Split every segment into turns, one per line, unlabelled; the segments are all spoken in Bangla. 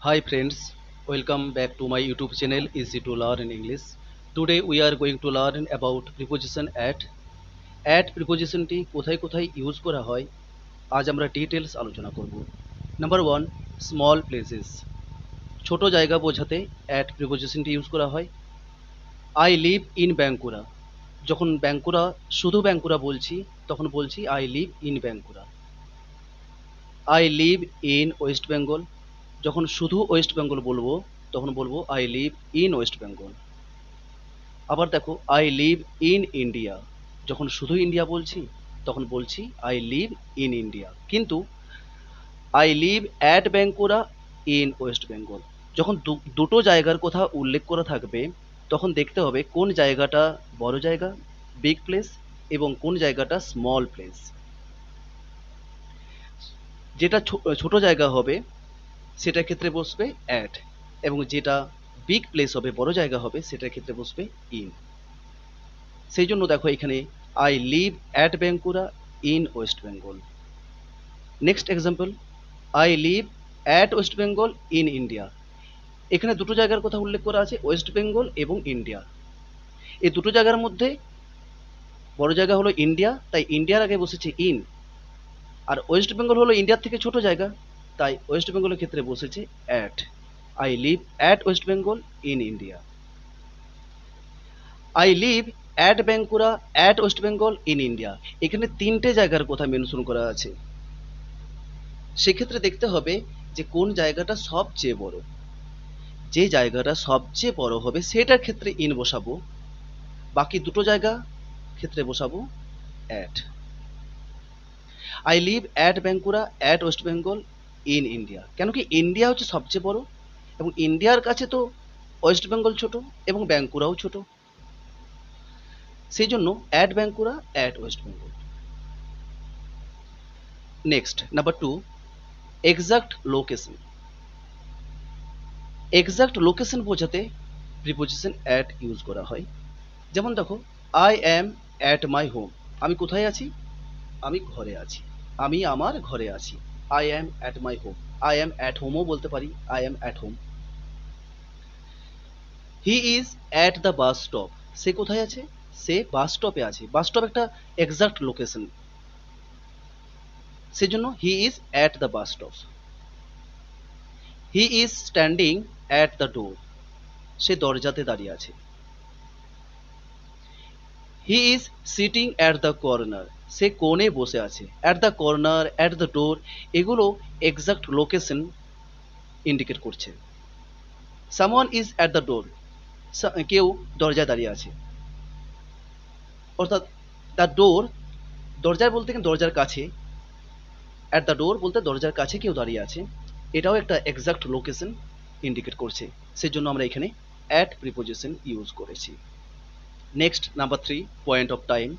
Hi friends, welcome back to my YouTube channel Easy to Learn English. Today we are going to learn about preposition at. At prepositionটি কোথায় কোথায় ইউজ করা হয় আজ আমরা ডিটেলস আলোচনা করব। Number 1, small places. ছোট জায়গা বোঝাতে at prepositionটি ইউজ করা হয়। I live in Bankura। যখন ব্যাঙ্কুরা শুধু ব্যাঙ্কুরা বলছি তখন বলছি I live in Bankura। I live in West Bengal। যখন শুধু ওয়েস্ট বেঙ্গল বলবো তখন বলবো I live in West Bengal. আবার দেখো আই লিভ ইন ইন্ডিয়া। যখন শুধু ইন্ডিয়া বলছি তখন বলছি আই লিভ ইন ইন্ডিয়া। কিন্তু I live at Bankura in West Bengal. যখন দুটো জায়গার কথা উল্লেখ করা থাকবে তখন দেখতে হবে কোন জায়গাটা বড় জায়গা বিগ প্লেস এবং কোন জায়গাটা স্মল প্লেস। যেটা ছোট জায়গা হবে সেটার ক্ষেত্রে বসবে অ্যাট, এবং যেটা বিগ প্লেস হবে বড় জায়গা হবে সেটার ক্ষেত্রে বসবে ইন। সেই জন্য দেখো এখানে I live at Bankura in West Bengal. Next example, I live at West Bengal in India. এখানে দুটো জায়গার কথা উল্লেখ করা আছে, ওয়েস্ট বেঙ্গল এবং ইন্ডিয়া। এই দুটো জায়গার মধ্যে বড় জায়গা হলো ইন্ডিয়া, তাই ইন্ডিয়ার আগে বসেছে ইন। আর ওয়েস্ট বেঙ্গল হলো ইন্ডিয়ার থেকে ছোট জায়গা, তাই ওয়েস্ট বেঙ্গলের ক্ষেত্রে বসেছে at. I live at West Bengal in India. I live at Bankura at West Bengal in India. এখানে তিনটে জায়গার কথা মেনশন করা আছে। সেক্ষেত্রে দেখতে হবে যে কোন জায়গাটা সবচেয়ে বড়। যে জায়গাটা সবচেয়ে বড় হবে সেটার ক্ষেত্রে ইন বসাবো, বাকি দুটো জায়গা ক্ষেত্রে বসাবো at. I live at Bankura at West Bengal in India. কেন কি ইন্ডিয়া হচ্ছে সবচেয়ে বড়, এবং ইন্ডিয়ার কাছে তো ওয়েস্ট বেঙ্গল ছোট এবং ব্যাঙ্কুরাও ছোট। সেই জন্য at Bankura at West Bengal. Next number 2, exact location. Exact location বোঝাতে প্রিপোজিশন অ্যাট ইউজ করা হয়। যেমন দেখো I am at my home. আমি কোথায় আছি? আমি ঘরে আছি, আমি আমার ঘরে আছি। I am at my home. I am at হোমও বলতে পারি, I am at home. He is at the bus stop. সে কোথায় আছে? সে বাস স্টপে আছে। বাস স্টপ একটা এক্সাক্ট লোকেশন, সেজন্য he is at the bus stop. He is standing at the door. সে দরজাতে দাঁড়িয়ে আছে। He is sitting at the corner. সে কোণে বসে আছে। At the corner, at the ডোর, এগুলো এক্সাক্ট লোকেশন ইন্ডিকেট করছে। সামওয়ান ইজ অ্যাট দ্য ডোর। কেউ দরজায় দাঁড়িয়ে আছে। অর্থাৎ দ্য ডোর, দরজায় বলতে কিন্তু দরজার কাছে, অ্যাট দ্য ডোর বলতে দরজার কাছে কেউ দাঁড়িয়ে আছে। এটাও একটা এক্সাক্ট লোকেশন ইন্ডিকেট করছে, সেজন্য আমরা এখানে অ্যাট প্রিপোজিশন ইউজ করেছি। Next number 3, point of time.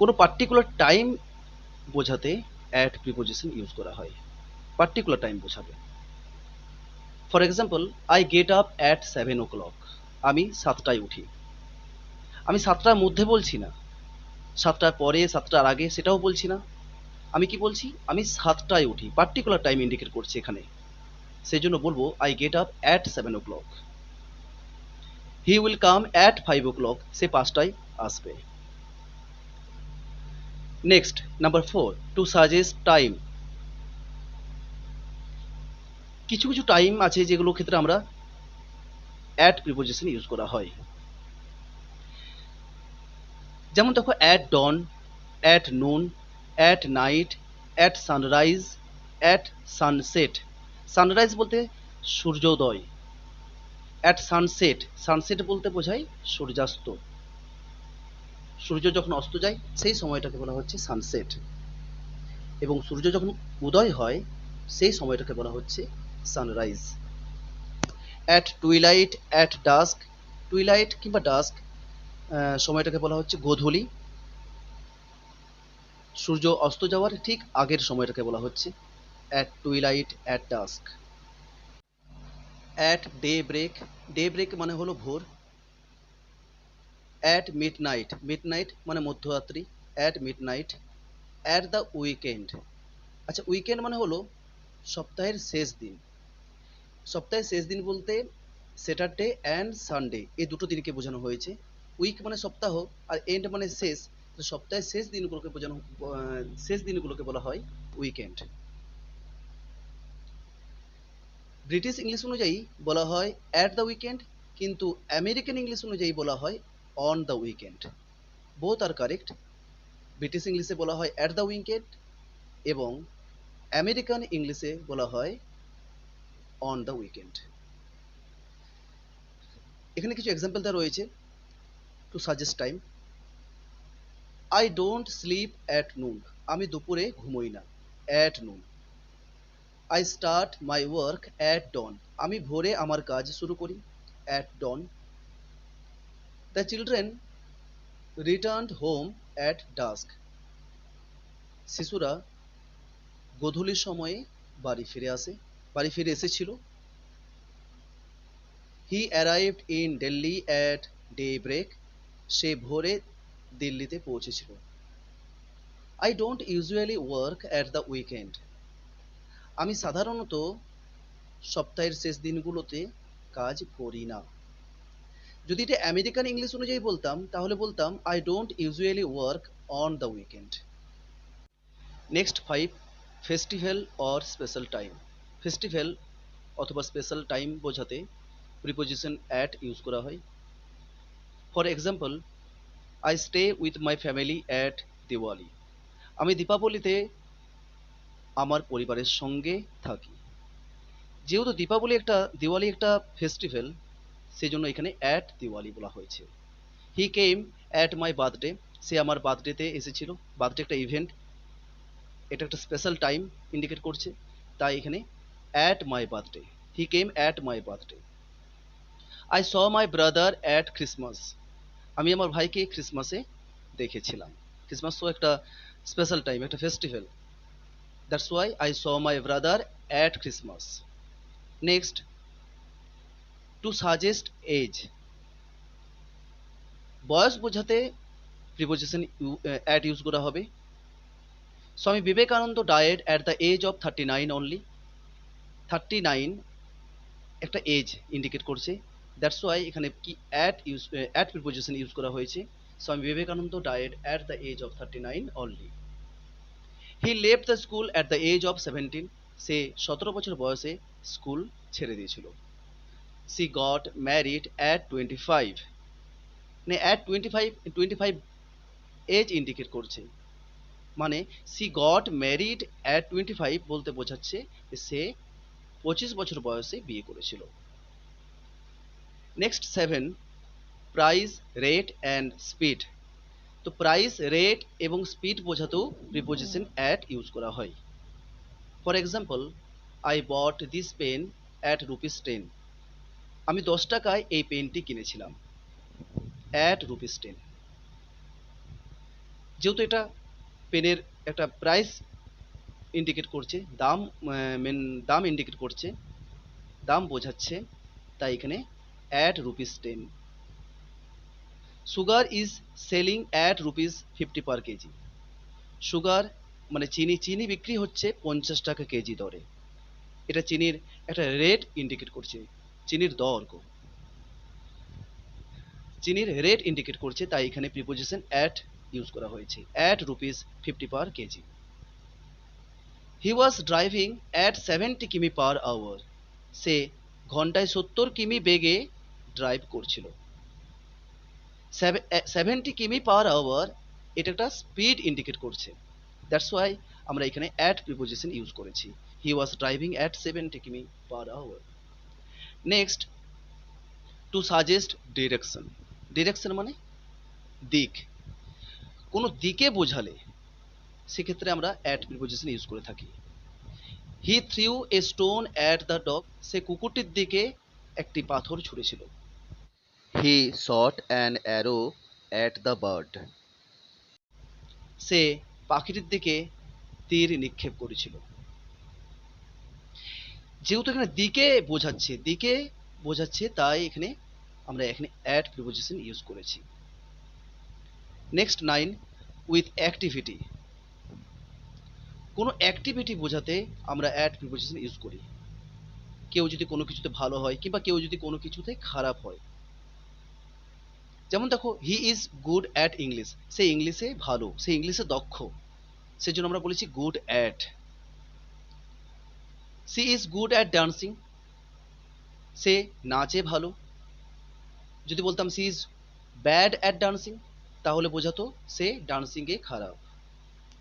কোনো পার্টিকুলার টাইম বোঝাতে অ্যাট প্রিপোজিশন ইউজ করা হয়। পার্টিকুলার টাইম বোঝাবে। For example, I get up at 7 o'clock। আমি 7টায় উঠি। আমি 7টার মধ্যে বলছি না, 7টার পরে, 7টার আগে সেটাও বলছি না। আমি কি বলছি? আমি 7টায় উঠি। পার্টিকুলার টাইম ইন্ডিকেট করছে এখানে, সেই জন্য বলবো I get up at 7 o'clock। He will come at 5 o'clock। সে 5টায় আসবে। Next number 4, to suggest time. কিছু কিছু টাইম আছে যেগুলো ক্ষেত্রে আমরা অ্যাট প্রিপোজিশন ইউজ করা হয়। যেমন দেখো at dawn, at noon, at night, at sunrise, at sunset. Sunrise বলতে সূর্যোদয়। অ্যাট সানসেট, সানসেট বলতে বোঝায় সূর্যাস্ত। সূর্য যখন অস্ত যায় সেই সময়টাকে বলা হচ্ছে সানসেট, এবং সূর্য যখন উদয় হয় সেই সময়টাকে বলা হচ্ছে sunrise. At twilight, at dusk. Twilight কিংবা ডাস্ক সময়টাকে বলা হচ্ছে গোধূলি। সূর্য অস্ত যাওয়ার ঠিক আগের সময়টাকে বলা হচ্ছে at twilight, at dusk. At daybreak, daybreak মানে হলো ভোর। At midnight, midnight মানে মধ্যরাত্রি, at midnight. At the weekend, আচ্ছা উইকেন্ড মানে হলো সপ্তাহের শেষ দিন। সপ্তাহের শেষ দিন বলতে স্যাটারডে অ্যান্ড সানডে এই দুটো দিনকে বোঝানো হয়েছে। উইক মানে সপ্তাহ, আর এন্ড মানে শেষ। তো সপ্তাহের শেষ দিনগুলোকে বোঝানো, শেষ দিনগুলোকে বলা হয় উইকেন্ড। ব্রিটিশ ইংলিশ অনুযায়ী বলা হয় অ্যাট দ্য উইকেন্ড, কিন্তু আমেরিকান ইংলিশ অনুযায়ী বলা হয় on the weekend. Both are correct. British ইংলিশে বলা হয় অ্যাট দ্য উইকেন্ড এবং আমেরিকান ইংলিশে বলা হয় অন দ্য উইকেন্ড। এখানে কিছু এক্সাম্পল দেওয়া রয়েছে to suggest time. I don't sleep at noon, আমি দুপুরে ঘুমোই না, at noon. I start my work at dawn, আমি ভোরে আমার কাজ শুরু করি, at dawn. The children returned home at dusk, শিশুরা গোধূলির সময়ে বাড়ি ফিরে এসেছিল। He arrived in Delhi at daybreak, সে ভোরে দিল্লিতে পৌঁছেছিল। I don't usually work at the weekend, আমি সাধারণত সপ্তাহের শেষ দিনগুলোতে কাজ করি না। যদি এটা আমেরিকান ইংলিশ অনুযায়ী বলতাম তাহলে বলতাম I don't usually work on the weekend. Next 5, festival or special time. Festival অথবা স্পেশাল টাইম বোঝাতে প্রিপোজিশন অ্যাট ইউজ করা হয়। For example, I stay with my family at Diwali, আমি দীপাবলিতে আমার পরিবারের সঙ্গে থাকি। যেহেতু দিওয়ালি একটা ফেস্টিভ্যাল, সেজন্য এখানে অ্যাট দিওয়ালি বলা হয়েছে। হি কেম অ্যাট মাই বার্থডে, সে আমার বার্থডেতে এসেছিল। বার্থডে একটা ইভেন্ট, এটা একটা স্পেশাল টাইম ইন্ডিকেট করছে, তাই এখানে at my birthday, he came at my birthday. I saw my brother at Christmas, আমি আমার ভাইকে ক্রিসমাসে দেখেছিলাম। ক্রিসমাস তো একটা স্পেশাল টাইম, একটা festival, that's why I saw my brother at Christmas. Next, to suggest age, বয়স বোঝাতে প্রিপোজিশন অ্যাট ইউজ করা হবে। Swami Vivekananda died at the age of 39 only, 39 একটা এজ ইন্ডিকেট করছে, দ্যাটস ওয়াই এখানে কি অ্যাট প্রিপোজিশন ইউজ করা হয়েছে। Swami Vivekananda died at the age of 39 only. He left the school at the age of 17, সে 17 বছর বয়সে স্কুল ছেড়ে দিয়েছিল। সি গট ম্যারিড অ্যাট 25, মানে অ্যাট 25 এজ ইন্ডিকেট করছে, মানে সি গট ম্যারিড অ্যাট 25 বলতে বোঝাচ্ছে যে সে 25 বছর বয়সে বিয়ে করেছিল। Next 7, price, rate and speed. তো প্রাইস, রেট এবং স্পিড বোঝাতেও প্রিপোজিশন অ্যাট ইউজ করা হয়। For example, I bought this pen at ₹10, আমি 10 টাকায় এই পেনটি কিনেছিলাম, অ্যাট ₹10। যেহেতু এটা পেনের একটা প্রাইস ইন্ডিকেট করছে, দাম ইন্ডিকেট করছে, দাম বোঝাচ্ছে, তাই এখানে at ₹10। Sugar is selling at ₹50 per KG, sugar মানে চিনি বিক্রি হচ্ছে 50 টাকা কেজি দরে। এটা চিনির একটা রেট ইন্ডিকেট করছে, চিনির দর, চিনির রেট ইন্ডিকেট করছে, তাই এখানে প্রিপোজিশন অ্যাট ইউজ করা হয়েছে, at ₹50 per KG. He was driving at 70 কিমি পার আওয়ার, সে ঘন্টায় 70 কিমি বেগে ড্রাইভ করছিল। 70 কিমি পার আওয়ার এটা একটা স্পিড ইন্ডিকেট করছে, দ্যাটস ওয়াই আমরা এখানে অ্যাট প্রিপোজিশন ইউজ করেছি। হি ওয়াজ ড্রাইভিং অ্যাট 70 কিমি per hour. Next, to suggest direction. Direction মানে দিক, কোনো দিকে বোঝালে সেক্ষেত্রে আমরা অ্যাট প্রিপোজিশন ইউজ করে থাকি। He threw a stone at the dog, সে কুকুরটির দিকে একটি পাথর ছুঁড়েছিল। He shot an arrow at the bird, সে পাখিটির দিকে তীর নিক্ষেপ করেছিল। যেহেতু এখানে দিকে বোঝাচ্ছে তাই এখানে আমরা অ্যাট প্রিপোজিশন ইউজ করেছি। নেক্সট 9, উইথ অ্যাক্টিভিটি, কোনো অ্যাক্টিভিটি বোঝাতে আমরা অ্যাট প্রিপোজিশন ইউজ করি। কেউ যদি কোনো কিছুতে ভালো হয় কিংবা কেউ যদি কোনো কিছুতে খারাপ হয়। যেমন দেখো, he is good at English, সে ইংলিশে ভালো, সে ইংলিশে দক্ষ, সেজন্য আমরা বলেছি good at. She is good at dancing, সে নাচে ভালো। যদি বলতাম she is bad at dancing, তাহলে বোঝাতো সে ডান্সিংয়ে খারাপ,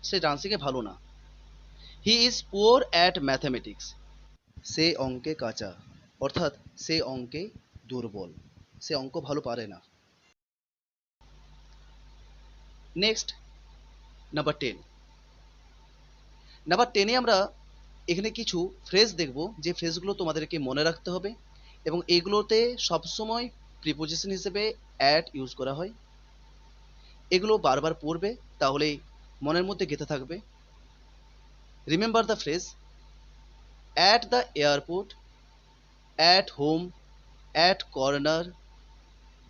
সে ডান্সিংয়ে ভালো না। He is poor at mathematics, সে অঙ্কে কাঁচা, অর্থাৎ সে অঙ্কে দুর্বল, সে অঙ্ক ভালো পারে না। Next, number 10। নাম্বার 10-এ আমরা এখানে কিছু ফ্রেজ দেখব, যে ফ্রেজগুলো তোমাদেরকে মনে রাখতে হবে এবং এগুলোতে সবসময় প্রিপোজিশন হিসেবে অ্যাট ইউজ করা হয়। এগুলো বারবার পড়বে, তাহলেই মনের মধ্যে গেঁথে থাকবে। Remember the phrase: at the airport, at home, at corner,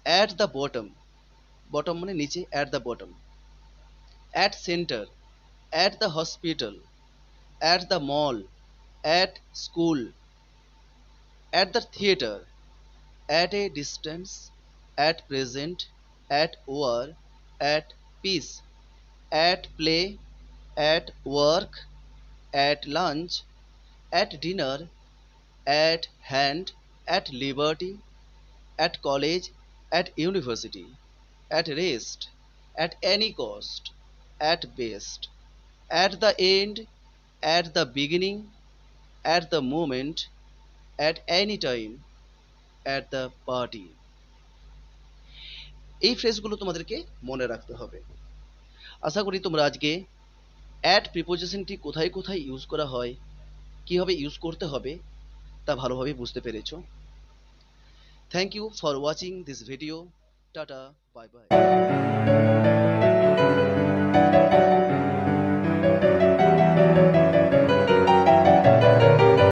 at the bottom, bottom মানে নিচে, at the bottom, at centre, at the hospital, at the mall, at school, at the theater, at a distance, at present, at war, at peace, at play, at work, at lunch, at dinner, at hand, at liberty, at college, at university, at rest, at any cost, at best, at the end, at the beginning, at the moment, at any time, at the party। এই ফ্রেজগুলো তোমাদেরকে মনে রাখতে হবে। আশা করি তোমরা আজকে অ্যাট প্রিপোজিশনটি কোথায় কোথায় ইউজ করা হয়, কিভাবে ইউজ করতে হবে, তা ভালোভাবে বুঝতে পেরেছো। Thank you for watching this video. টাটা, বাই বাই।